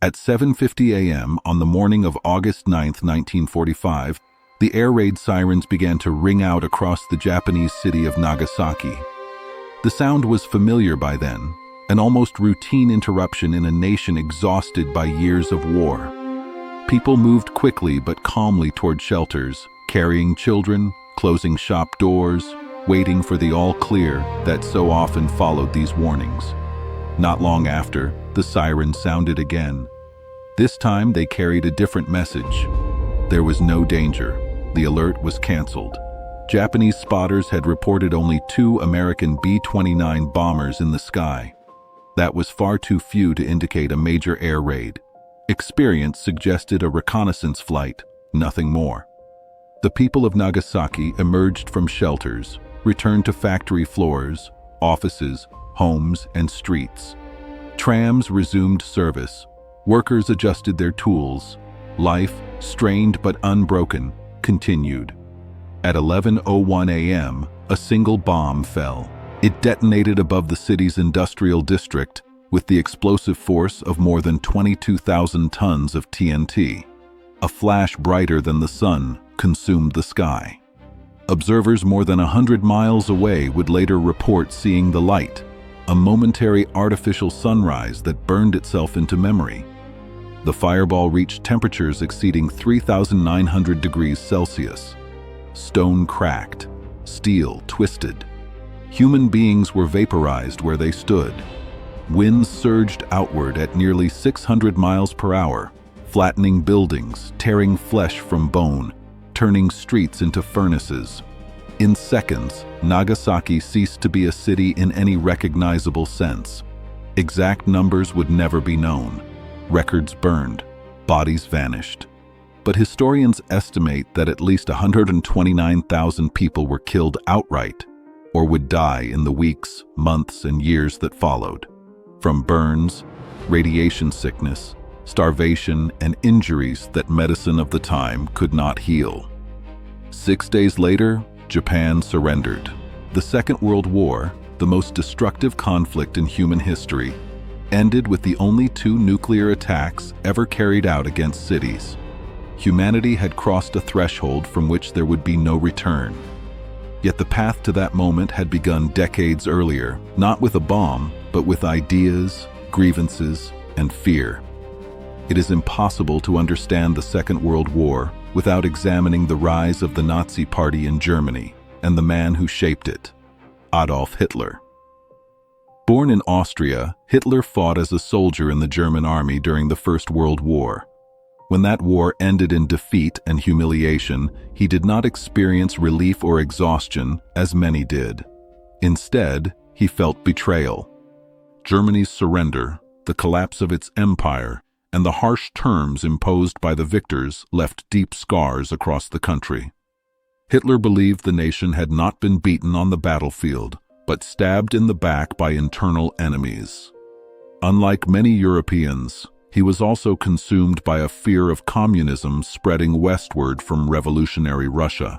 At 7:50 a.m. on the morning of August 9, 1945, the air raid sirens began to ring out across the Japanese city of Nagasaki. The sound was familiar by then, an almost routine interruption in a nation exhausted by years of war. People moved quickly but calmly toward shelters, carrying children, closing shop doors, waiting for the all-clear that so often followed these warnings. Not long after, the siren sounded again. This time they carried a different message. There was no danger. The alert was canceled. Japanese spotters had reported only 2 American B-29 bombers in the sky. That was far too few to indicate a major air raid. Experience suggested a reconnaissance flight, nothing more. The people of Nagasaki emerged from shelters, returned to factory floors, offices, homes, and streets. Trams resumed service. Workers adjusted their tools. Life, strained but unbroken, continued. At 11:01 a.m., a single bomb fell. It detonated above the city's industrial district with the explosive force of more than 22,000 tons of TNT. A flash brighter than the sun consumed the sky. Observers more than 100 miles away would later report seeing the light, a momentary artificial sunrise that burned itself into memory. The fireball reached temperatures exceeding 3,900 degrees Celsius. Stone cracked, steel twisted. Human beings were vaporized where they stood. Winds surged outward at nearly 600 miles per hour, flattening buildings, tearing flesh from bone, turning streets into furnaces. In seconds, Nagasaki ceased to be a city in any recognizable sense. Exact numbers would never be known. Records burned, bodies vanished. But historians estimate that at least 129,000 people were killed outright, or would die in the weeks, months, and years that followed. From burns, radiation sickness, starvation, and injuries that medicine of the time could not heal. 6 days later, Japan surrendered. The Second World War, the most destructive conflict in human history, ended with the only 2 nuclear attacks ever carried out against cities. Humanity had crossed a threshold from which there would be no return. Yet the path to that moment had begun decades earlier, not with a bomb, but with ideas, grievances, and fear. It is impossible to understand the Second World War without examining the rise of the Nazi Party in Germany and the man who shaped it, Adolf Hitler. Born in Austria, Hitler fought as a soldier in the German army during the First World War. When that war ended in defeat and humiliation, he did not experience relief or exhaustion, as many did. Instead, he felt betrayal. Germany's surrender, the collapse of its empire, and the harsh terms imposed by the victors left deep scars across the country. Hitler believed the nation had not been beaten on the battlefield, but stabbed in the back by internal enemies. Unlike many Europeans, he was also consumed by a fear of communism spreading westward from revolutionary Russia.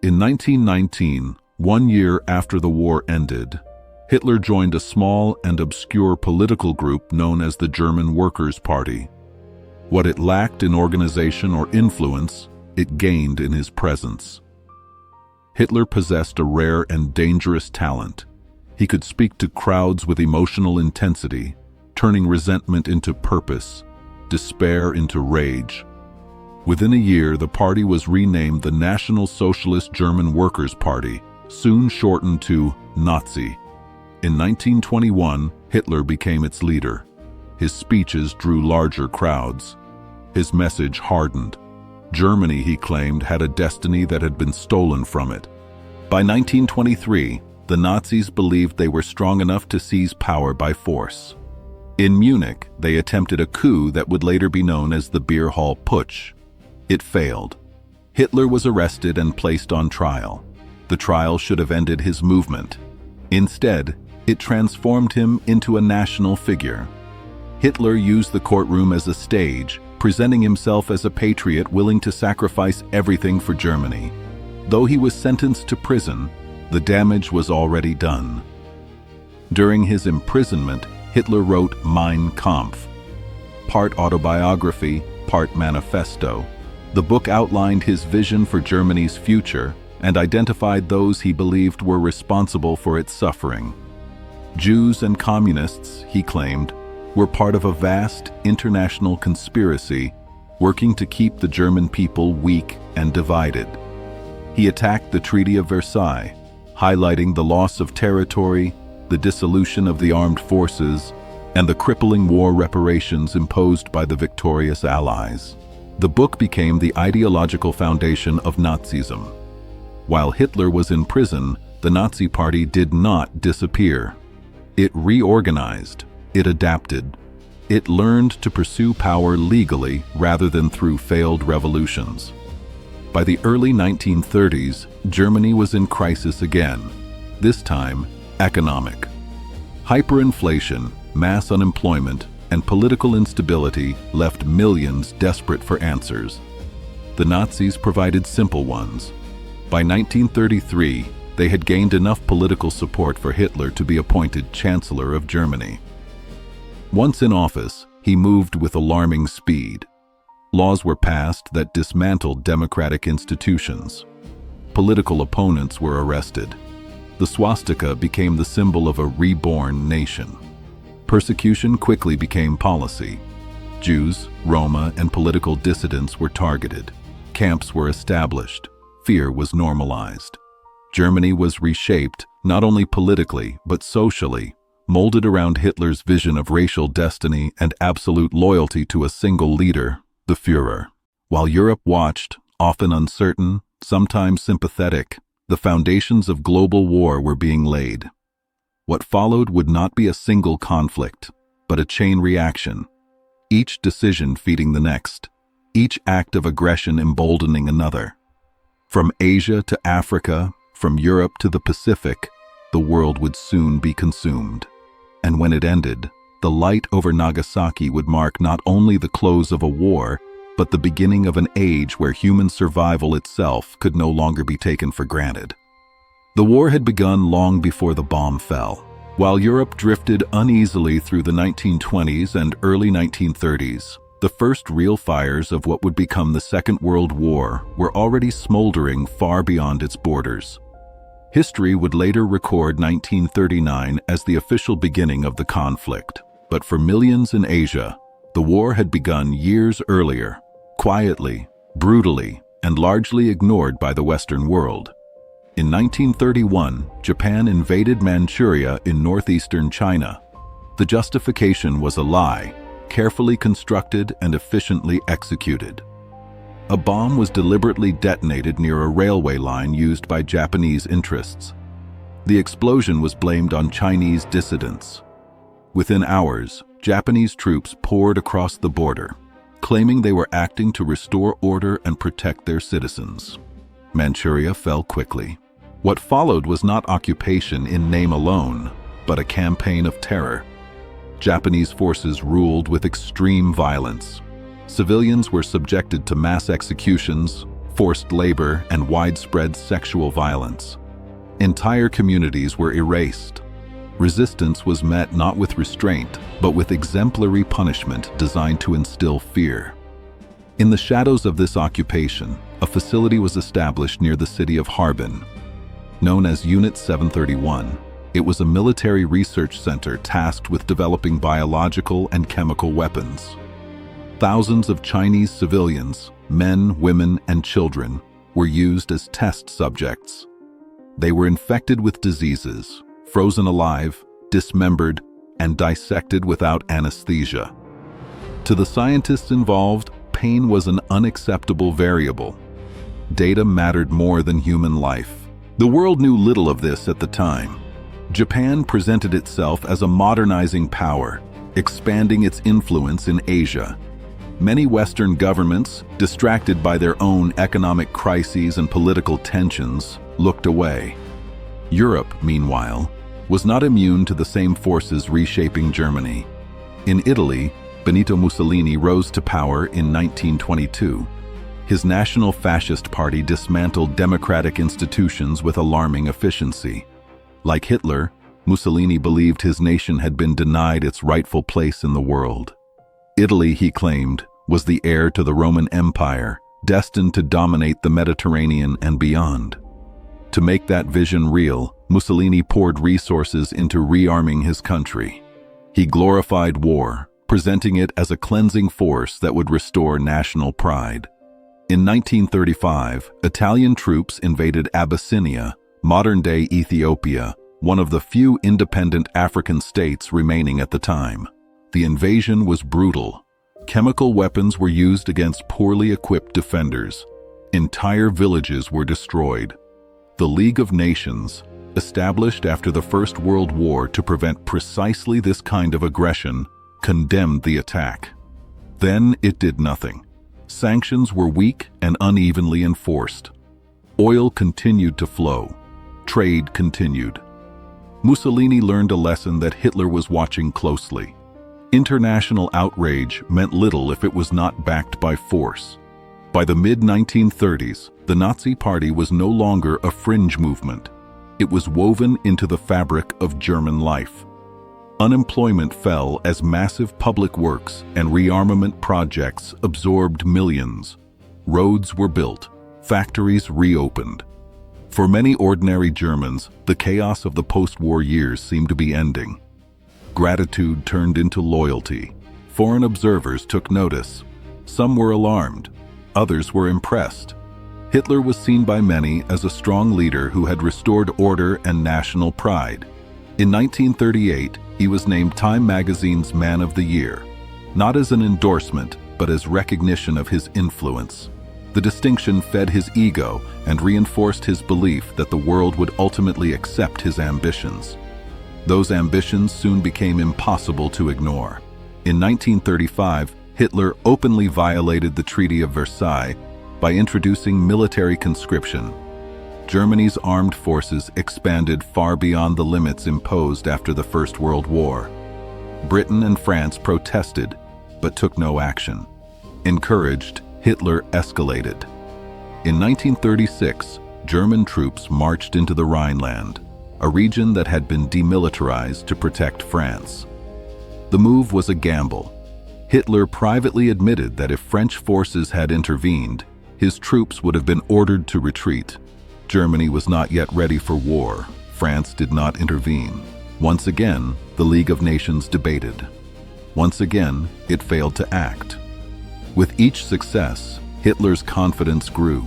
In 1919, 1 year after the war ended, Hitler joined a small and obscure political group known as the German Workers' Party. What it lacked in organization or influence, it gained in his presence. Hitler possessed a rare and dangerous talent. He could speak to crowds with emotional intensity, turning resentment into purpose, despair into rage. Within a year, the party was renamed the National Socialist German Workers' Party, soon shortened to Nazi. In 1921, Hitler became its leader. His speeches drew larger crowds. His message hardened. Germany, he claimed, had a destiny that had been stolen from it. By 1923, the Nazis believed they were strong enough to seize power by force. In Munich, they attempted a coup that would later be known as the Beer Hall Putsch. It failed. Hitler was arrested and placed on trial. The trial should have ended his movement. Instead, it transformed him into a national figure. Hitler used the courtroom as a stage, presenting himself as a patriot willing to sacrifice everything for Germany. Though he was sentenced to prison, the damage was already done. During his imprisonment, Hitler wrote Mein Kampf. part autobiography, part manifesto. The book outlined his vision for Germany's future and identified those he believed were responsible for its suffering. Jews and communists, he claimed, were part of a vast international conspiracy working to keep the German people weak and divided. He attacked the Treaty of Versailles, highlighting the loss of territory, the dissolution of the armed forces, and the crippling war reparations imposed by the victorious Allies. The book became the ideological foundation of Nazism. While Hitler was in prison, the Nazi Party did not disappear. It reorganized, it adapted, it learned to pursue power legally rather than through failed revolutions. By the early 1930s, Germany was in crisis again, this time economic. Hyperinflation, mass unemployment, and political instability left millions desperate for answers. The Nazis provided simple ones. By 1933, they had gained enough political support for Hitler to be appointed Chancellor of Germany. Once in office, he moved with alarming speed. Laws were passed that dismantled democratic institutions. Political opponents were arrested. The swastika became the symbol of a reborn nation. Persecution quickly became policy. Jews, Roma, and political dissidents were targeted. Camps were established. Fear was normalized. Germany was reshaped, not only politically, but socially, molded around Hitler's vision of racial destiny and absolute loyalty to a single leader, the Führer. While Europe watched, often uncertain, sometimes sympathetic, the foundations of global war were being laid. What followed would not be a single conflict, but a chain reaction, each decision feeding the next, each act of aggression emboldening another. From Asia to Africa, from Europe to the Pacific, the world would soon be consumed. And when it ended, the light over Nagasaki would mark not only the close of a war, but the beginning of an age where human survival itself could no longer be taken for granted. The war had begun long before the bomb fell. While Europe drifted uneasily through the 1920s and early 1930s, the first real fires of what would become the Second World War were already smoldering far beyond its borders. History would later record 1939 as the official beginning of the conflict, but for millions in Asia, the war had begun years earlier, quietly, brutally, and largely ignored by the Western world. In 1931, Japan invaded Manchuria in northeastern China. The justification was a lie, carefully constructed and efficiently executed. A bomb was deliberately detonated near a railway line used by Japanese interests. The explosion was blamed on Chinese dissidents. Within hours, Japanese troops poured across the border, claiming they were acting to restore order and protect their citizens. Manchuria fell quickly. What followed was not occupation in name alone, but a campaign of terror. Japanese forces ruled with extreme violence. Civilians were subjected to mass executions, forced labor, and widespread sexual violence. Entire communities were erased. Resistance was met not with restraint, but with exemplary punishment designed to instill fear. In the shadows of this occupation, a facility was established near the city of Harbin. Known as Unit 731, it was a military research center tasked with developing biological and chemical weapons. Thousands of Chinese civilians, men, women, and children, were used as test subjects. They were infected with diseases, frozen alive, dismembered, and dissected without anesthesia. To the scientists involved, pain was an unacceptable variable. Data mattered more than human life. The world knew little of this at the time. Japan presented itself as a modernizing power, expanding its influence in Asia. Many Western governments, distracted by their own economic crises and political tensions, looked away. Europe, meanwhile, was not immune to the same forces reshaping Germany. In Italy, Benito Mussolini rose to power in 1922. His National Fascist Party dismantled democratic institutions with alarming efficiency. Like Hitler, Mussolini believed his nation had been denied its rightful place in the world. Italy, he claimed, was the heir to the Roman Empire, destined to dominate the Mediterranean and beyond. To make that vision real, Mussolini poured resources into rearming his country. He glorified war, presenting it as a cleansing force that would restore national pride. In 1935, Italian troops invaded Abyssinia, modern-day Ethiopia, one of the few independent African states remaining at the time. The invasion was brutal. Chemical weapons were used against poorly equipped defenders. Entire villages were destroyed. The League of Nations, established after the First World War to prevent precisely this kind of aggression, condemned the attack. Then it did nothing. Sanctions were weak and unevenly enforced. Oil continued to flow. Trade continued. Mussolini learned a lesson that Hitler was watching closely. International outrage meant little if it was not backed by force. By the mid-1930s, the Nazi Party was no longer a fringe movement. It was woven into the fabric of German life. Unemployment fell as massive public works and rearmament projects absorbed millions. Roads were built, factories reopened. For many ordinary Germans, the chaos of the post-war years seemed to be ending. Gratitude turned into loyalty. Foreign observers took notice. Some were alarmed. Others were impressed. Hitler was seen by many as a strong leader who had restored order and national pride. In 1938, he was named Time magazine's Man of the Year, not as an endorsement, but as recognition of his influence. The distinction fed his ego and reinforced his belief that the world would ultimately accept his ambitions. Those ambitions soon became impossible to ignore. In 1935, Hitler openly violated the Treaty of Versailles by introducing military conscription. Germany's armed forces expanded far beyond the limits imposed after the First World War. Britain and France protested, but took no action. Encouraged, Hitler escalated. In 1936, German troops marched into the Rhineland, a region that had been demilitarized to protect France. The move was a gamble. Hitler privately admitted that if French forces had intervened, his troops would have been ordered to retreat. Germany was not yet ready for war. France did not intervene. Once again, the League of Nations debated. Once again, it failed to act. With each success, Hitler's confidence grew.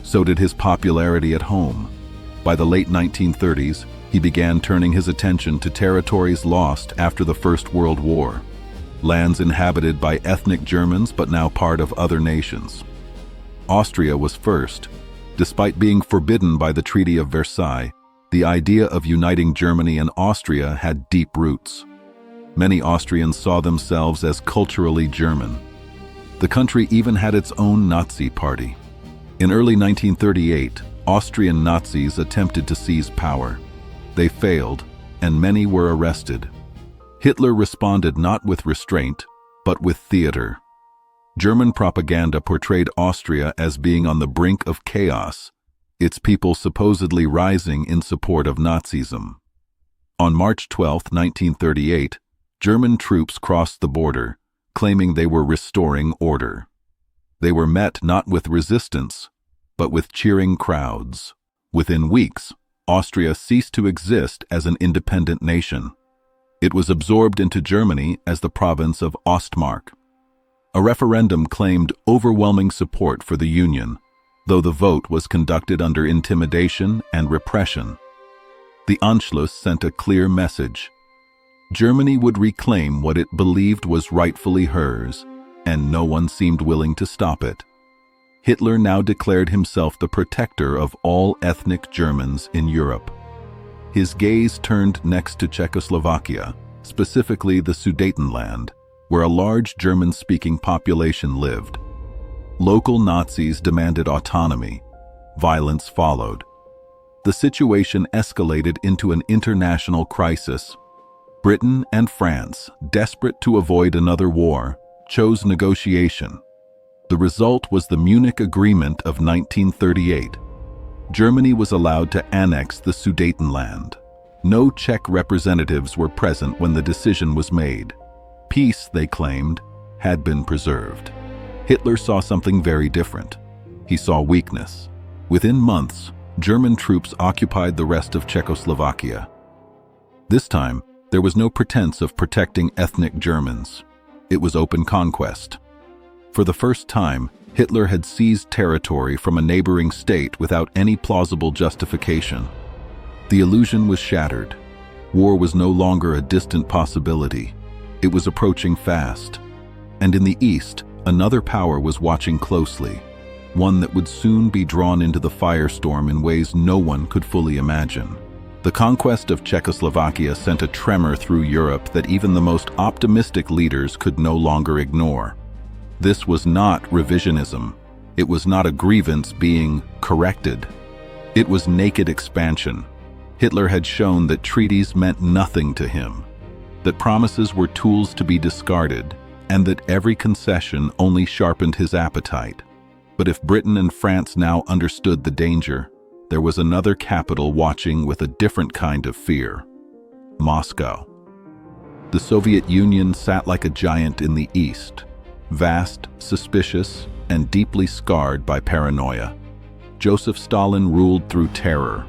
So did his popularity at home. By the late 1930s, he began turning his attention to territories lost after the First World War, lands inhabited by ethnic Germans but now part of other nations. Austria was first. Despite being forbidden by the Treaty of Versailles, the idea of uniting Germany and Austria had deep roots. Many Austrians saw themselves as culturally German. The country even had its own Nazi party. In early 1938, Austrian Nazis attempted to seize power. They failed, and many were arrested. Hitler responded not with restraint, but with theater. German propaganda portrayed Austria as being on the brink of chaos, its people supposedly rising in support of Nazism. On March 12, 1938, German troops crossed the border, claiming they were restoring order. They were met not with resistance, but with cheering crowds. Within weeks, Austria ceased to exist as an independent nation. It was absorbed into Germany as the province of Ostmark. A referendum claimed overwhelming support for the Union, though the vote was conducted under intimidation and repression. The Anschluss sent a clear message. Germany would reclaim what it believed was rightfully hers, and no one seemed willing to stop it. Hitler now declared himself the protector of all ethnic Germans in Europe. His gaze turned next to Czechoslovakia, specifically the Sudetenland, where a large German-speaking population lived. Local Nazis demanded autonomy. Violence followed. The situation escalated into an international crisis. Britain and France, desperate to avoid another war, chose negotiation. The result was the Munich Agreement of 1938. Germany was allowed to annex the Sudetenland. No Czech representatives were present when the decision was made. Peace, they claimed, had been preserved. Hitler saw something very different. He saw weakness. Within months, German troops occupied the rest of Czechoslovakia. This time, there was no pretense of protecting ethnic Germans. It was open conquest. For the first time, Hitler had seized territory from a neighboring state without any plausible justification. The illusion was shattered. War was no longer a distant possibility. It was approaching fast. And in the east, another power was watching closely, one that would soon be drawn into the firestorm in ways no one could fully imagine. The conquest of Czechoslovakia sent a tremor through Europe that even the most optimistic leaders could no longer ignore. This was not revisionism. It was not a grievance being corrected. It was naked expansion. Hitler had shown that treaties meant nothing to him, that promises were tools to be discarded, and that every concession only sharpened his appetite. But if Britain and France now understood the danger, there was another capital watching with a different kind of fear: Moscow. The Soviet Union sat like a giant in the east, vast, suspicious, and deeply scarred by paranoia. Joseph Stalin ruled through terror.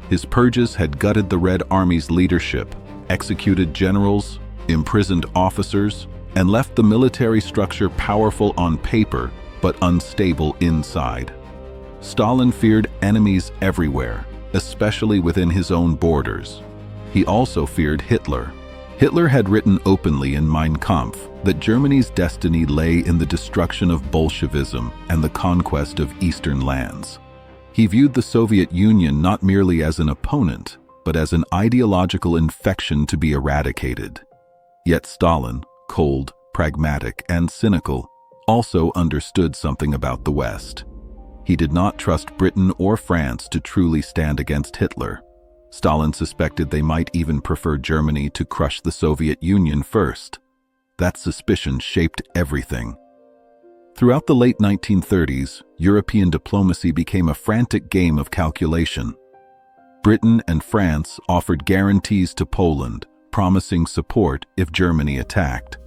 His purges had gutted the Red Army's leadership, executed generals, imprisoned officers, and left the military structure powerful on paper but unstable inside. Stalin feared enemies everywhere, especially within his own borders. He also feared Hitler. Hitler had written openly in Mein Kampf that Germany's destiny lay in the destruction of Bolshevism and the conquest of eastern lands. He viewed the Soviet Union not merely as an opponent, but as an ideological infection to be eradicated. Yet Stalin, cold, pragmatic, and cynical, also understood something about the West. He did not trust Britain or France to truly stand against Hitler. Stalin suspected they might even prefer Germany to crush the Soviet Union first. That suspicion shaped everything. Throughout the late 1930s, European diplomacy became a frantic game of calculation. Britain and France offered guarantees to Poland, promising support if Germany attacked.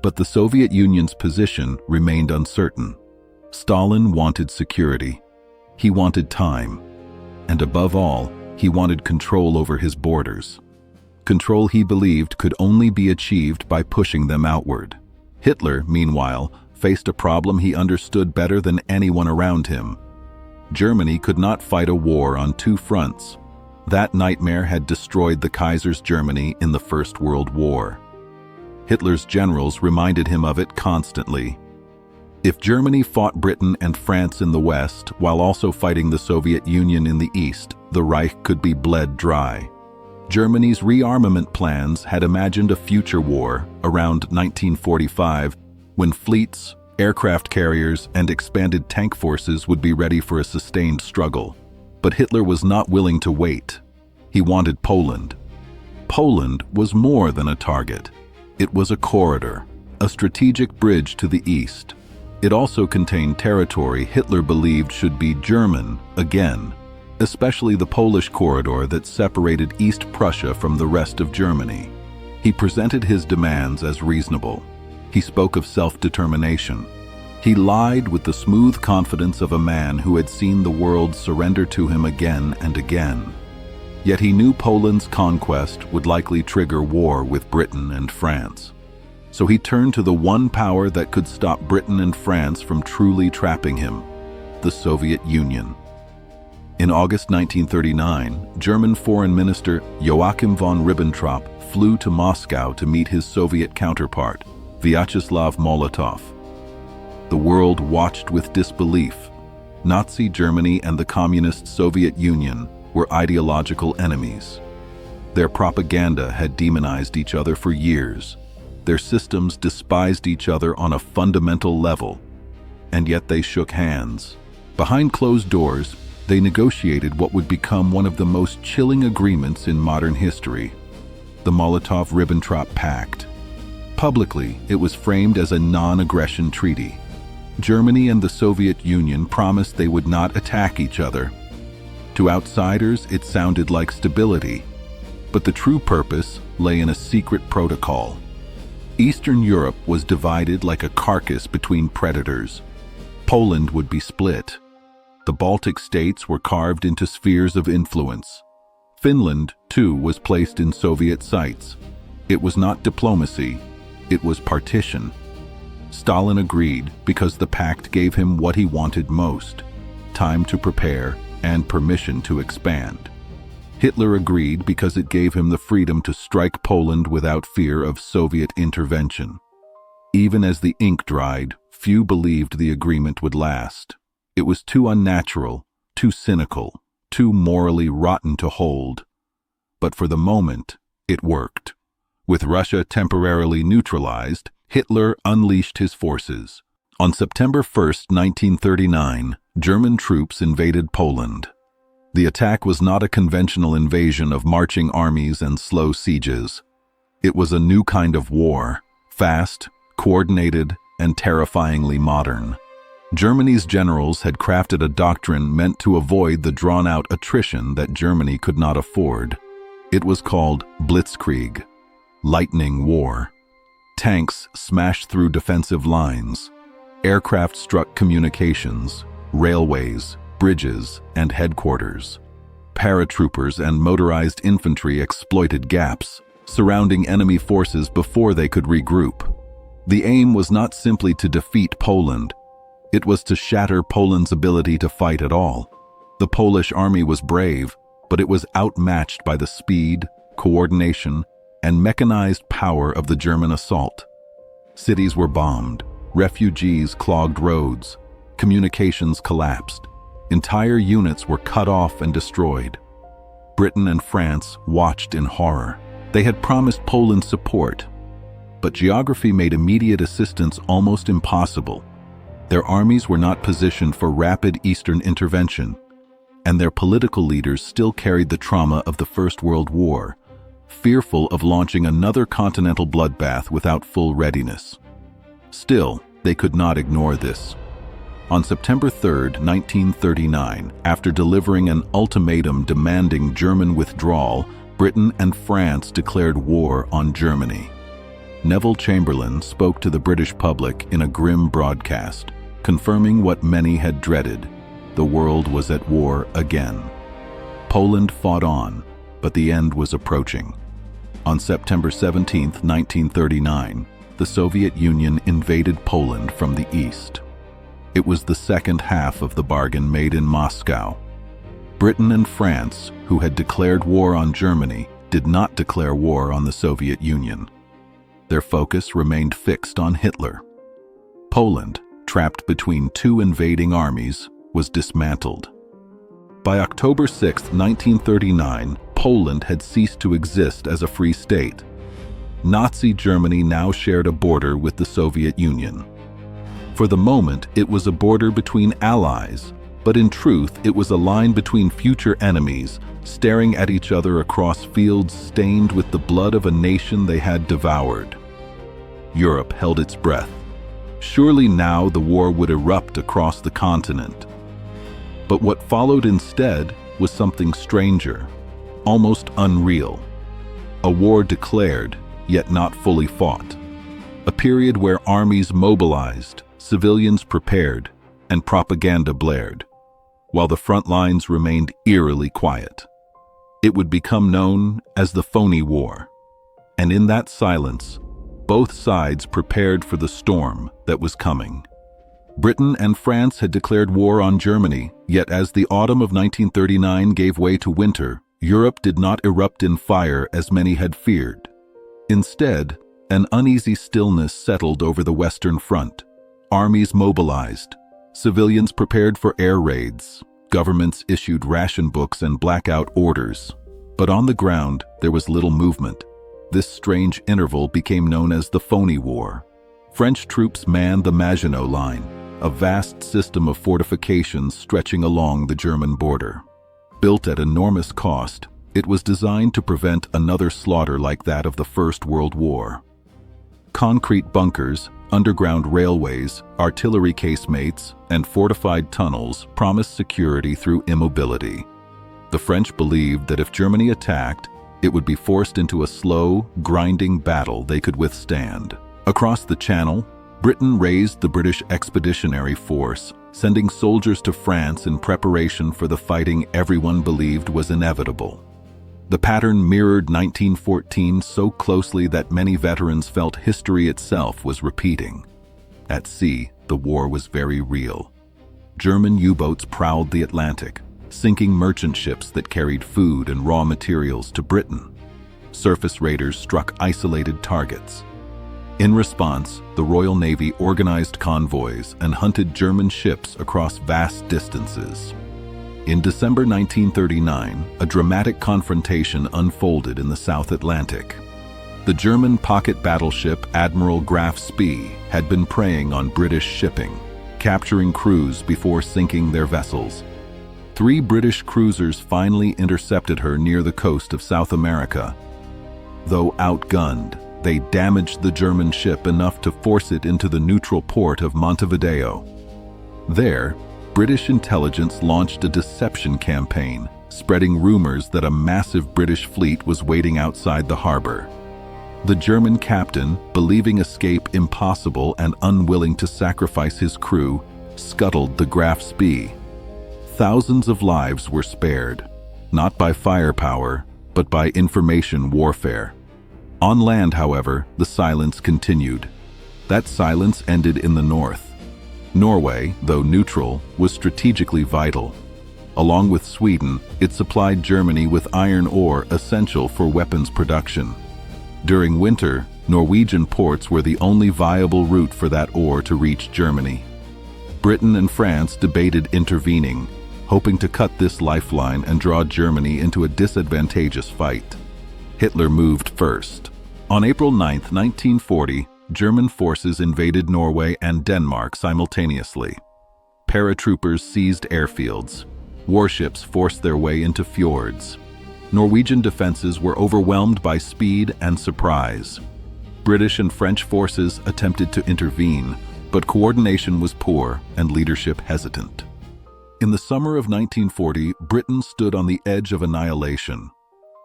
But the Soviet Union's position remained uncertain. Stalin wanted security. He wanted time. And above all, he wanted control over his borders. Control he believed could only be achieved by pushing them outward. Hitler, meanwhile, faced a problem he understood better than anyone around him. Germany could not fight a war on two fronts. That nightmare had destroyed the Kaiser's Germany in the First World War. Hitler's generals reminded him of it constantly. If Germany fought Britain and France in the West while also fighting the Soviet Union in the East, the Reich could be bled dry. Germany's rearmament plans had imagined a future war around 1945 when fleets, aircraft carriers, and expanded tank forces would be ready for a sustained struggle. But Hitler was not willing to wait. He wanted Poland. Poland was more than a target. It was a corridor, a strategic bridge to the east. It also contained territory Hitler believed should be German again, especially the Polish corridor that separated East Prussia from the rest of Germany. He presented his demands as reasonable. He spoke of self-determination. He lied with the smooth confidence of a man who had seen the world surrender to him again and again. Yet he knew Poland's conquest would likely trigger war with Britain and France. So he turned to the one power that could stop Britain and France from truly trapping him: the Soviet Union. In August 1939, German Foreign Minister Joachim von Ribbentrop flew to Moscow to meet his Soviet counterpart, Vyacheslav Molotov. The world watched with disbelief. Nazi Germany and the Communist Soviet Union were ideological enemies. Their propaganda had demonized each other for years. Their systems despised each other on a fundamental level. And yet they shook hands. Behind closed doors, they negotiated what would become one of the most chilling agreements in modern history: the Molotov-Ribbentrop Pact. Publicly, it was framed as a non-aggression treaty. Germany and the Soviet Union promised they would not attack each other. To outsiders, it sounded like stability, but the true purpose lay in a secret protocol. Eastern Europe was divided like a carcass between predators. Poland would be split. The Baltic states were carved into spheres of influence. Finland, too, was placed in Soviet sights. It was not diplomacy, it was partition. Stalin agreed because the pact gave him what he wanted most: time to prepare and permission to expand. Hitler agreed because it gave him the freedom to strike Poland without fear of Soviet intervention. Even as the ink dried, few believed the agreement would last. It was too unnatural, too cynical, too morally rotten to hold. But for the moment, it worked. With Russia temporarily neutralized, Hitler unleashed his forces. On September 1, 1939, German troops invaded Poland. The attack was not a conventional invasion of marching armies and slow sieges. It was a new kind of war, fast, coordinated, and terrifyingly modern. Germany's generals had crafted a doctrine meant to avoid the drawn-out attrition that Germany could not afford. It was called Blitzkrieg, lightning war. Tanks smashed through defensive lines. Aircraft struck communications, railways, bridges, and headquarters. Paratroopers and motorized infantry exploited gaps, surrounding enemy forces before they could regroup. The aim was not simply to defeat Poland. It was to shatter Poland's ability to fight at all. The Polish army was brave, but it was outmatched by the speed, coordination, and mechanized power of the German assault. Cities were bombed, refugees clogged roads, communications collapsed. Entire units were cut off and destroyed. Britain and France watched in horror. They had promised Poland support, but geography made immediate assistance almost impossible. Their armies were not positioned for rapid Eastern intervention, and their political leaders still carried the trauma of the First World War, fearful of launching another continental bloodbath without full readiness. Still, they could not ignore this. On September 3, 1939, after delivering an ultimatum demanding German withdrawal, Britain and France declared war on Germany. Neville Chamberlain spoke to the British public in a grim broadcast, confirming what many had dreaded: the world was at war again. Poland fought on, but the end was approaching. On September 17, 1939, the Soviet Union invaded Poland from the east. It was the second half of the bargain made in Moscow. Britain and France, who had declared war on Germany, did not declare war on the Soviet Union. Their focus remained fixed on Hitler. Poland, trapped between two invading armies, was dismantled. By October 6, 1939, Poland had ceased to exist as a free state. Nazi Germany now shared a border with the Soviet Union. For the moment, it was a border between allies, but in truth, it was a line between future enemies, staring at each other across fields stained with the blood of a nation they had devoured. Europe held its breath. Surely now the war would erupt across the continent. But what followed instead was something stranger, almost unreal. A war declared, yet not fully fought. A period where armies mobilized, civilians prepared, and propaganda blared, while the front lines remained eerily quiet. It would become known as the Phony War. And in that silence, both sides prepared for the storm that was coming. Britain and France had declared war on Germany, yet as the autumn of 1939 gave way to winter, Europe did not erupt in fire as many had feared. Instead, an uneasy stillness settled over the Western Front. Armies mobilized. Civilians prepared for air raids. Governments issued ration books and blackout orders. But on the ground, there was little movement. This strange interval became known as the Phony War. French troops manned the Maginot Line, a vast system of fortifications stretching along the German border. Built at enormous cost, it was designed to prevent another slaughter like that of the First World War. Concrete bunkers, underground railways, artillery casemates, and fortified tunnels promised security through immobility. The French believed that if Germany attacked, it would be forced into a slow, grinding battle they could withstand. Across the Channel, Britain raised the British Expeditionary Force, sending soldiers to France in preparation for the fighting everyone believed was inevitable. The pattern mirrored 1914 so closely that many veterans felt history itself was repeating. At sea, the war was very real. German U-boats prowled the Atlantic, sinking merchant ships that carried food and raw materials to Britain. Surface raiders struck isolated targets. In response, the Royal Navy organized convoys and hunted German ships across vast distances. In December 1939, a dramatic confrontation unfolded in the South Atlantic. The German pocket battleship Admiral Graf Spee had been preying on British shipping, capturing crews before sinking their vessels. 3 British cruisers finally intercepted her near the coast of South America. Though outgunned, they damaged the German ship enough to force it into the neutral port of Montevideo. There, British intelligence launched a deception campaign, spreading rumors that a massive British fleet was waiting outside the harbor. The German captain, believing escape impossible and unwilling to sacrifice his crew, scuttled the Graf Spee. Thousands of lives were spared, not by firepower, but by information warfare. On land, however, the silence continued. That silence ended in the north. Norway, though neutral, was strategically vital. Along with Sweden, it supplied Germany with iron ore essential for weapons production. During winter, Norwegian ports were the only viable route for that ore to reach Germany. Britain and France debated intervening, hoping to cut this lifeline and draw Germany into a disadvantageous fight. Hitler moved first. On April 9, 1940, German forces invaded Norway and Denmark simultaneously. Paratroopers seized airfields. Warships forced their way into fjords. Norwegian defenses were overwhelmed by speed and surprise. British and French forces attempted to intervene, but coordination was poor and leadership hesitant. In the summer of 1940, Britain stood on the edge of annihilation.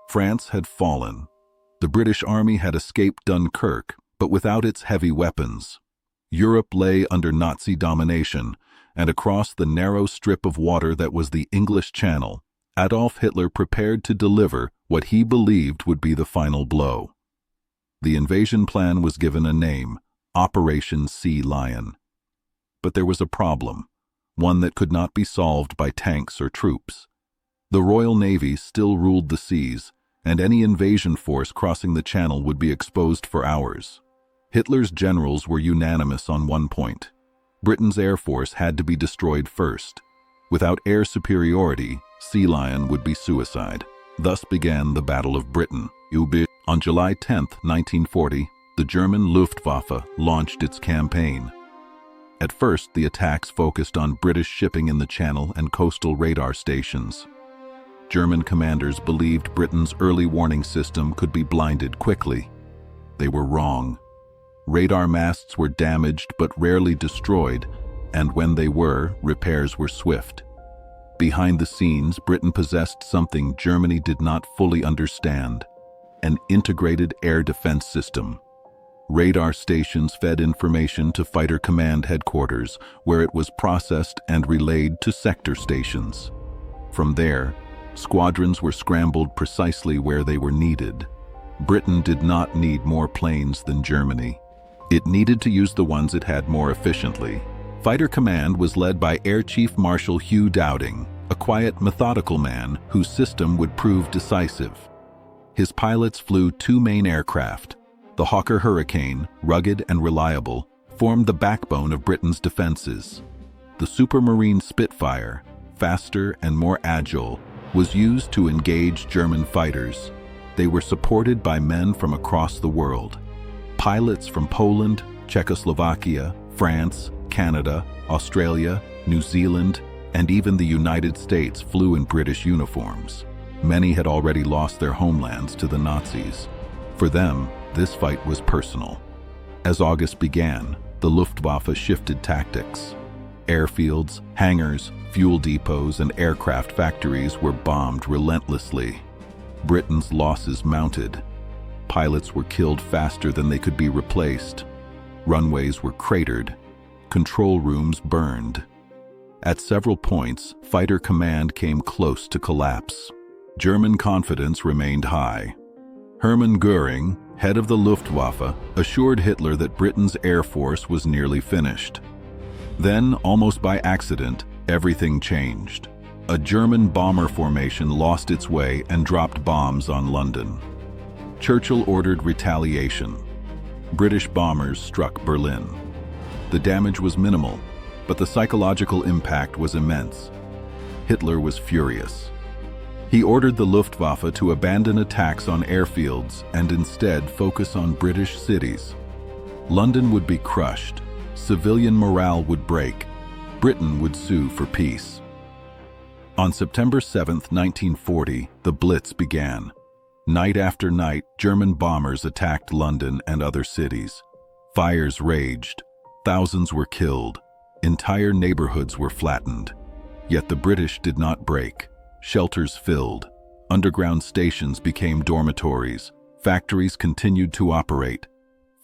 France had fallen. The British Army had escaped Dunkirk, but without its heavy weapons. Europe lay under Nazi domination, and across the narrow strip of water that was the English Channel, Adolf Hitler prepared to deliver what he believed would be the final blow. The invasion plan was given a name, Operation Sea Lion. But there was a problem, one that could not be solved by tanks or troops. The Royal Navy still ruled the seas, and any invasion force crossing the Channel would be exposed for hours. Hitler's generals were unanimous on one point. Britain's air force had to be destroyed first. Without air superiority, Sea Lion would be suicide. Thus began the Battle of Britain. On July 10, 1940, the German Luftwaffe launched its campaign. At first, the attacks focused on British shipping in the Channel and coastal radar stations. German commanders believed Britain's early warning system could be blinded quickly. They were wrong. Radar masts were damaged but rarely destroyed, and when they were, repairs were swift. Behind the scenes, Britain possessed something Germany did not fully understand: an integrated air defense system. Radar stations fed information to fighter command headquarters, where it was processed and relayed to sector stations. From there, squadrons were scrambled precisely where they were needed. Britain did not need more planes than Germany. It needed to use the ones it had more efficiently. Fighter command was led by Air Chief Marshal Hugh Dowding, a quiet, methodical man whose system would prove decisive. His pilots flew 2 main aircraft. The Hawker Hurricane, rugged and reliable, formed the backbone of Britain's defenses. The Supermarine Spitfire, faster and more agile, was used to engage German fighters. They were supported by men from across the world. Pilots from Poland, Czechoslovakia, France, Canada, Australia, New Zealand, and even the United States flew in British uniforms. Many had already lost their homelands to the Nazis. For them, this fight was personal. As August began, the Luftwaffe shifted tactics. Airfields, hangars, fuel depots, and aircraft factories were bombed relentlessly. Britain's losses mounted. Pilots were killed faster than they could be replaced. Runways were cratered. Control rooms burned. At several points, fighter command came close to collapse. German confidence remained high. Hermann Göring, head of the Luftwaffe, assured Hitler that Britain's air force was nearly finished. Then, almost by accident, everything changed. A German bomber formation lost its way and dropped bombs on London. Churchill ordered retaliation. British bombers struck Berlin. The damage was minimal, but the psychological impact was immense. Hitler was furious. He ordered the Luftwaffe to abandon attacks on airfields and instead focus on British cities. London would be crushed. Civilian morale would break. Britain would sue for peace. On September 7, 1940, the Blitz began. Night after night, German bombers attacked London and other cities. Fires raged. Thousands were killed. Entire neighborhoods were flattened. Yet the British did not break. Shelters filled. Underground stations became dormitories. Factories continued to operate.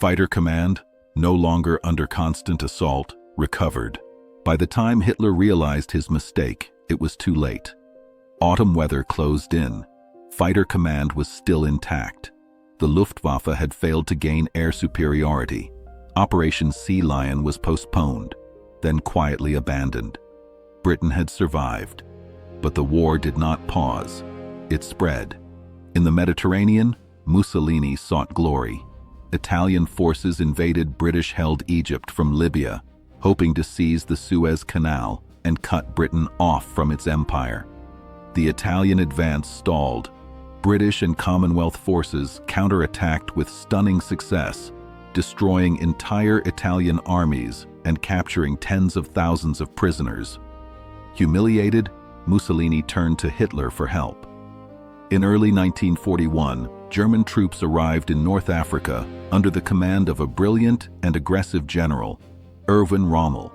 Fighter command, no longer under constant assault, recovered. By the time Hitler realized his mistake, it was too late. Autumn weather closed in. Fighter command was still intact. The Luftwaffe had failed to gain air superiority. Operation Sea Lion was postponed, then quietly abandoned. Britain had survived, but the war did not pause. It spread. In the Mediterranean, Mussolini sought glory. Italian forces invaded British-held Egypt from Libya, hoping to seize the Suez Canal and cut Britain off from its empire. The Italian advance stalled. British and Commonwealth forces counterattacked with stunning success, destroying entire Italian armies and capturing tens of thousands of prisoners. Humiliated, Mussolini turned to Hitler for help. In early 1941, German troops arrived in North Africa under the command of a brilliant and aggressive general, Erwin Rommel.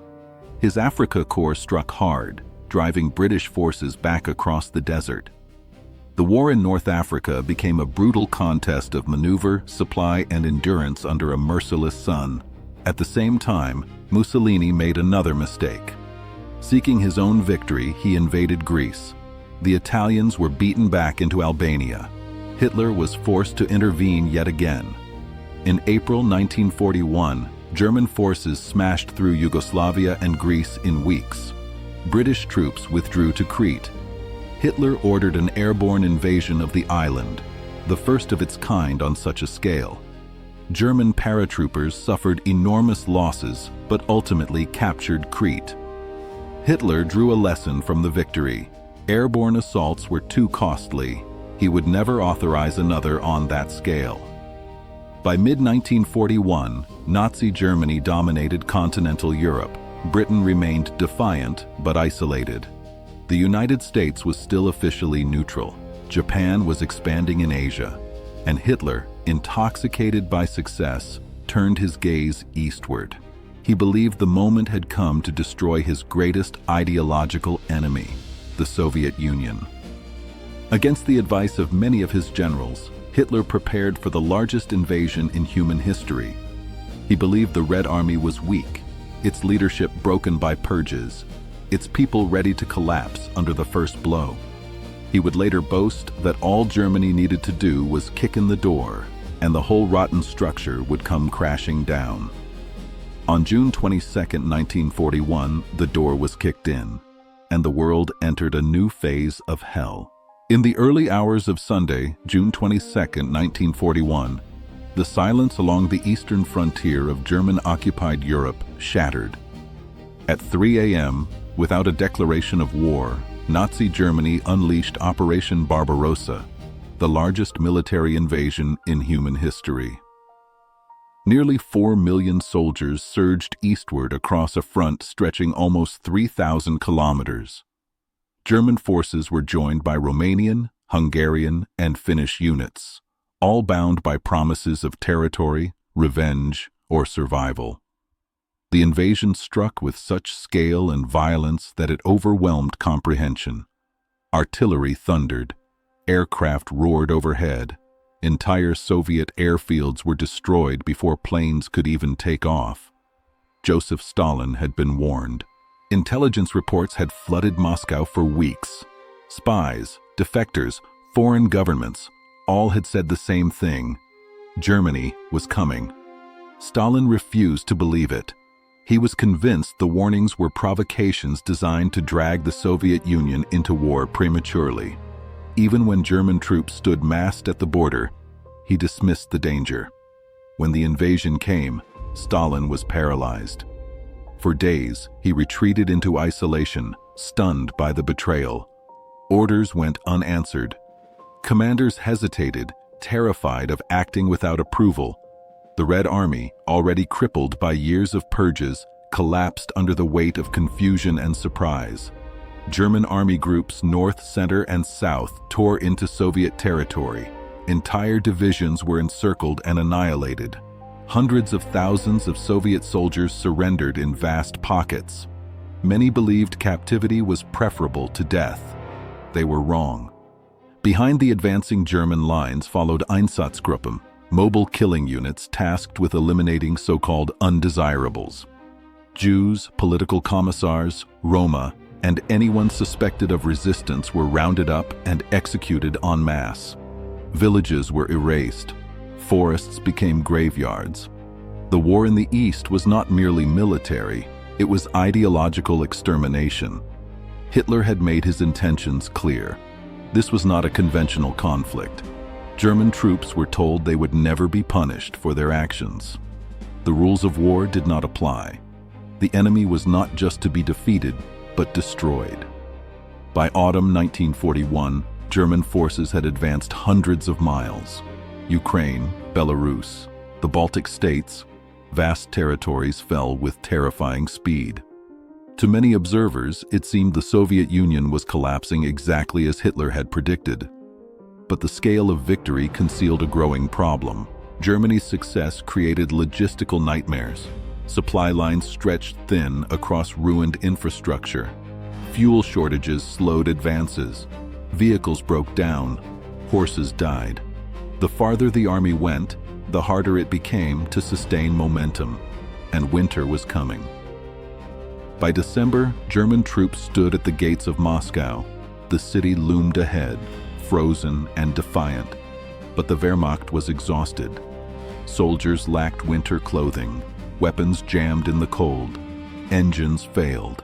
His Afrika Korps struck hard, driving British forces back across the desert. The war in North Africa became a brutal contest of maneuver, supply, and endurance under a merciless sun. At the same time, Mussolini made another mistake. Seeking his own victory, he invaded Greece. The Italians were beaten back into Albania. Hitler was forced to intervene yet again. In April 1941, German forces smashed through Yugoslavia and Greece in weeks. British troops withdrew to Crete. Hitler ordered an airborne invasion of the island, the first of its kind on such a scale. German paratroopers suffered enormous losses, but ultimately captured Crete. Hitler drew a lesson from the victory. Airborne assaults were too costly. He would never authorize another on that scale. By mid-1941, Nazi Germany dominated continental Europe. Britain remained defiant but isolated. The United States was still officially neutral. Japan was expanding in Asia, and Hitler, intoxicated by success, turned his gaze eastward. He believed the moment had come to destroy his greatest ideological enemy, the Soviet Union. Against the advice of many of his generals, Hitler prepared for the largest invasion in human history. He believed the Red Army was weak, its leadership broken by purges, its people ready to collapse under the first blow. He would later boast that all Germany needed to do was kick in the door, and the whole rotten structure would come crashing down. On June 22, 1941, the door was kicked in, and the world entered a new phase of hell. In the early hours of Sunday, June 22, 1941, the silence along the eastern frontier of German-occupied Europe shattered. At 3 a.m., without a declaration of war, Nazi Germany unleashed Operation Barbarossa, the largest military invasion in human history. Nearly 4 million soldiers surged eastward across a front stretching almost 3,000 kilometers. German forces were joined by Romanian, Hungarian, and Finnish units, all bound by promises of territory, revenge, or survival. The invasion struck with such scale and violence that it overwhelmed comprehension. Artillery thundered, aircraft roared overhead, Entire Soviet airfields were destroyed before planes could even take off. Joseph Stalin had been warned. Intelligence reports had flooded Moscow for weeks. Spies, defectors, foreign governments, all had said the same thing. Germany was coming. Stalin refused to believe it. He was convinced the warnings were provocations designed to drag the Soviet Union into war prematurely. Even when German troops stood massed at the border, he dismissed the danger. When the invasion came, Stalin was paralyzed. For days, he retreated into isolation, stunned by the betrayal. Orders went unanswered. Commanders hesitated, terrified of acting without approval. The Red Army, already crippled by years of purges, collapsed under the weight of confusion and surprise. German army groups north, center, and south tore into Soviet territory. Entire divisions were encircled and annihilated. Hundreds of thousands of Soviet soldiers surrendered in vast pockets. Many believed captivity was preferable to death. They were wrong. Behind the advancing German lines followed Einsatzgruppen, mobile killing units tasked with eliminating so-called undesirables. Jews, political commissars, Roma, and anyone suspected of resistance were rounded up and executed en masse. Villages were erased. Forests became graveyards. The war in the East was not merely military, it was ideological extermination. Hitler had made his intentions clear. This was not a conventional conflict. German troops were told they would never be punished for their actions. The rules of war did not apply. The enemy was not just to be defeated, but destroyed. By autumn 1941, German forces had advanced hundreds of miles. Ukraine, Belarus, the Baltic states, vast territories fell with terrifying speed. To many observers, it seemed the Soviet Union was collapsing exactly as Hitler had predicted. But the scale of victory concealed a growing problem. Germany's success created logistical nightmares. Supply lines stretched thin across ruined infrastructure. Fuel shortages slowed advances. Vehicles broke down. Horses died. The farther the army went, the harder it became to sustain momentum. And winter was coming. By December, German troops stood at the gates of Moscow. The city loomed ahead, frozen and defiant. But the Wehrmacht was exhausted. Soldiers lacked winter clothing. Weapons jammed in the cold. Engines failed.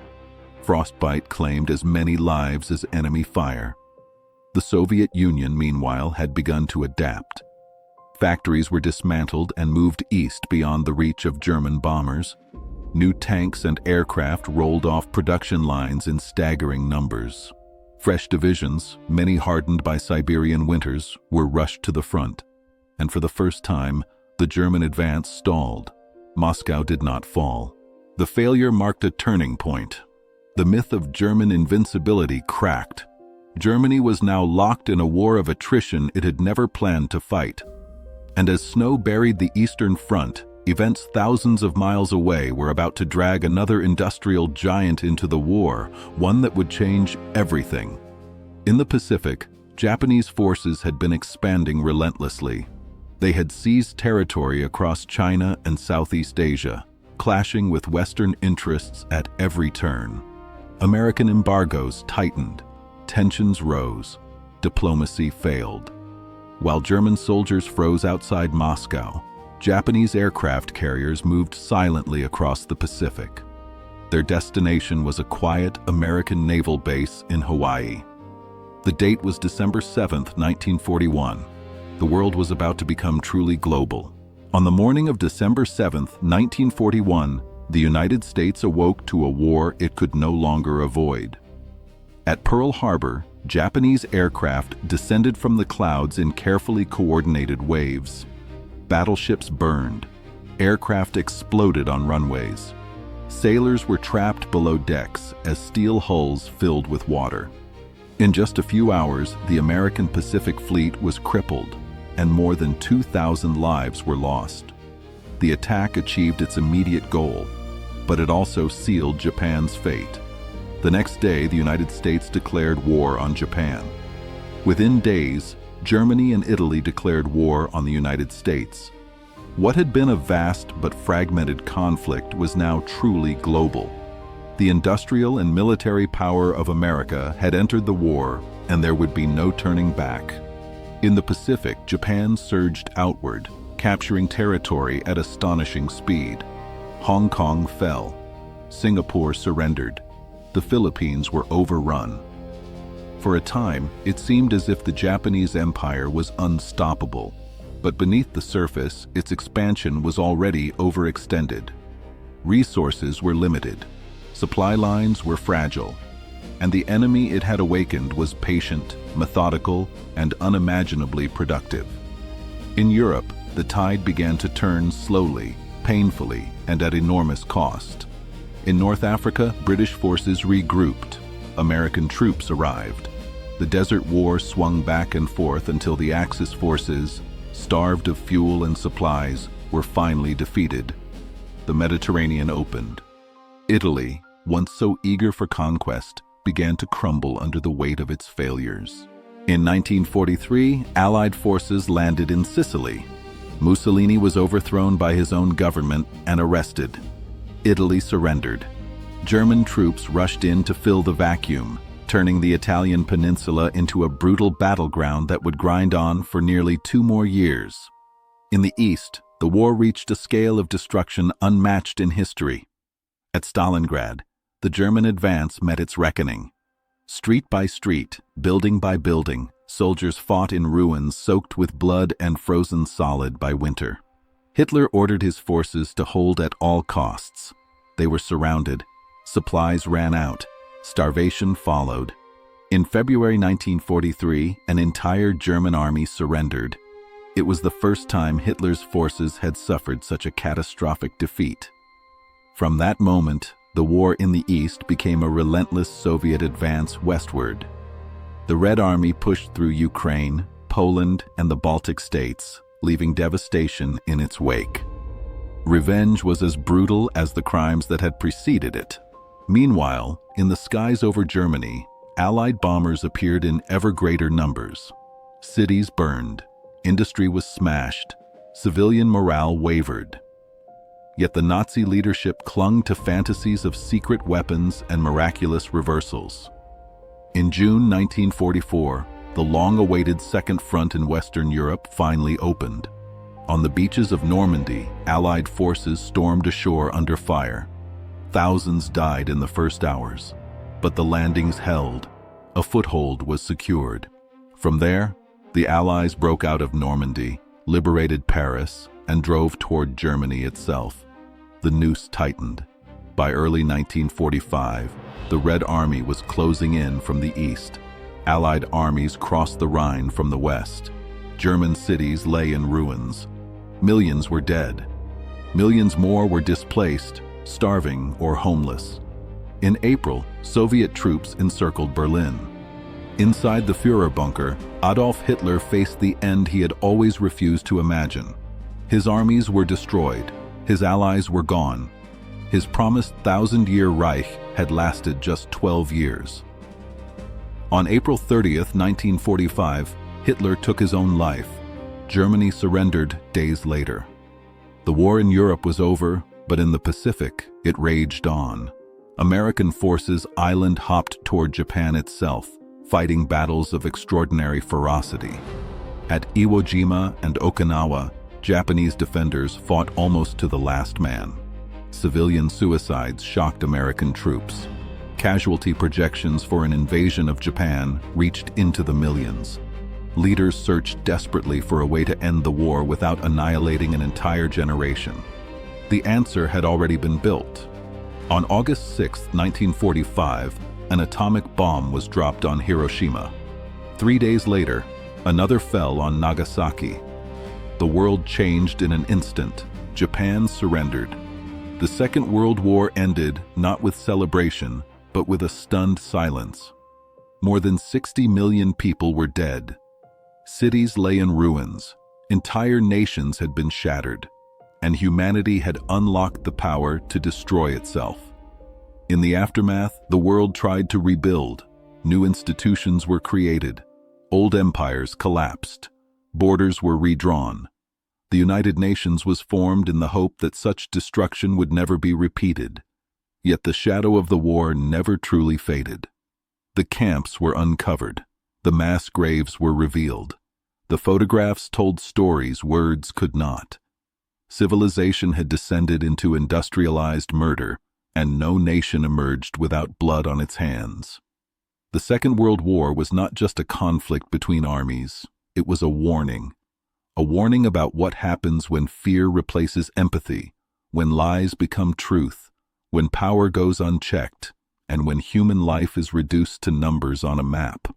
Frostbite claimed as many lives as enemy fire. The Soviet Union, meanwhile, had begun to adapt. Factories were dismantled and moved east beyond the reach of German bombers. New tanks and aircraft rolled off production lines in staggering numbers. Fresh divisions, many hardened by Siberian winters, were rushed to the front. And for the first time, the German advance stalled. Moscow did not fall. The failure marked a turning point. The myth of German invincibility cracked. Germany was now locked in a war of attrition it had never planned to fight. And as snow buried the Eastern Front, events thousands of miles away were about to drag another industrial giant into the war, one that would change everything. In the Pacific, Japanese forces had been expanding relentlessly. They had seized territory across China and Southeast Asia, clashing with Western interests at every turn. American embargoes tightened. Tensions rose. Diplomacy failed. While German soldiers froze outside Moscow, Japanese aircraft carriers moved silently across the Pacific. Their destination was a quiet American naval base in Hawaii. The date was December 7, 1941. The world was about to become truly global. On the morning of December 7, 1941, the United States awoke to a war it could no longer avoid. At Pearl Harbor, Japanese aircraft descended from the clouds in carefully coordinated waves. Battleships burned. Aircraft exploded on runways. Sailors were trapped below decks as steel hulls filled with water. In just a few hours, the American Pacific Fleet was crippled, and more than 2,000 lives were lost. The attack achieved its immediate goal, but it also sealed Japan's fate. The next day, the United States declared war on Japan. Within days, Germany and Italy declared war on the United States. What had been a vast but fragmented conflict was now truly global. The industrial and military power of America had entered the war, and there would be no turning back. In the Pacific, Japan surged outward, capturing territory at astonishing speed. Hong Kong fell. Singapore surrendered. The Philippines were overrun. For a time, it seemed as if the Japanese Empire was unstoppable, but beneath the surface, its expansion was already overextended. Resources were limited, supply lines were fragile, and the enemy it had awakened was patient, methodical, and unimaginably productive. In Europe, the tide began to turn slowly, painfully, and at enormous cost. In North Africa, British forces regrouped. American troops arrived. The Desert War swung back and forth until the Axis forces, starved of fuel and supplies, were finally defeated. The Mediterranean opened. Italy, once so eager for conquest, began to crumble under the weight of its failures. In 1943, Allied forces landed in Sicily. Mussolini was overthrown by his own government and arrested. Italy surrendered. German troops rushed in to fill the vacuum, turning the Italian peninsula into a brutal battleground that would grind on for nearly 2 more years. In the east, the war reached a scale of destruction unmatched in history. At Stalingrad, the German advance met its reckoning. Street by street, building by building, soldiers fought in ruins soaked with blood and frozen solid by winter. Hitler ordered his forces to hold at all costs. They were surrounded. Supplies ran out. Starvation followed. In February 1943, an entire German army surrendered. It was the first time Hitler's forces had suffered such a catastrophic defeat. From that moment, the war in the East became a relentless Soviet advance westward. The Red Army pushed through Ukraine, Poland, and the Baltic states, leaving devastation in its wake. Revenge was as brutal as the crimes that had preceded it. Meanwhile, in the skies over Germany, Allied bombers appeared in ever greater numbers. Cities burned, industry was smashed, civilian morale wavered. Yet the Nazi leadership clung to fantasies of secret weapons and miraculous reversals. In June 1944, the long-awaited Second Front in Western Europe finally opened. On the beaches of Normandy, Allied forces stormed ashore under fire. Thousands died in the first hours, but the landings held. A foothold was secured. From there, the Allies broke out of Normandy, liberated Paris, and drove toward Germany itself. The noose tightened. By early 1945, the Red Army was closing in from the east. Allied armies crossed the Rhine from the west. German cities lay in ruins. Millions were dead. Millions more were displaced, starving or homeless. In April, Soviet troops encircled Berlin. Inside the Führer bunker, Adolf Hitler faced the end he had always refused to imagine. His armies were destroyed. His allies were gone. His promised 1,000-year Reich had lasted just 12 years. On April 30th, 1945, Hitler took his own life. Germany surrendered days later. The war in Europe was over, but in the Pacific, it raged on. American forces island-hopped toward Japan itself, fighting battles of extraordinary ferocity. At Iwo Jima and Okinawa, Japanese defenders fought almost to the last man. Civilian suicides shocked American troops. Casualty projections for an invasion of Japan reached into the millions. Leaders searched desperately for a way to end the war without annihilating an entire generation. The answer had already been built. On August 6, 1945, an atomic bomb was dropped on Hiroshima. 3 days later, another fell on Nagasaki. The world changed in an instant. Japan surrendered. The Second World War ended not with celebration, but with a stunned silence. More than 60 million people were dead. Cities lay in ruins. Entire nations had been shattered, and humanity had unlocked the power to destroy itself. In the aftermath, the world tried to rebuild. New institutions were created. Old empires collapsed. Borders were redrawn. The United Nations was formed in the hope that such destruction would never be repeated. Yet the shadow of the war never truly faded. The camps were uncovered. The mass graves were revealed. The photographs told stories words could not. Civilization had descended into industrialized murder, and no nation emerged without blood on its hands. The Second World War was not just a conflict between armies, it was a warning about what happens when fear replaces empathy, when lies become truth, when power goes unchecked, and when human life is reduced to numbers on a map.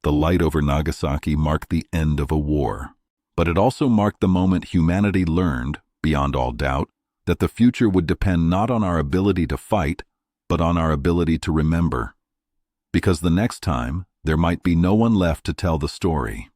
The light over Nagasaki marked the end of a war, but it also marked the moment humanity learned, beyond all doubt, that the future would depend not on our ability to fight, but on our ability to remember. Because the next time, there might be no one left to tell the story.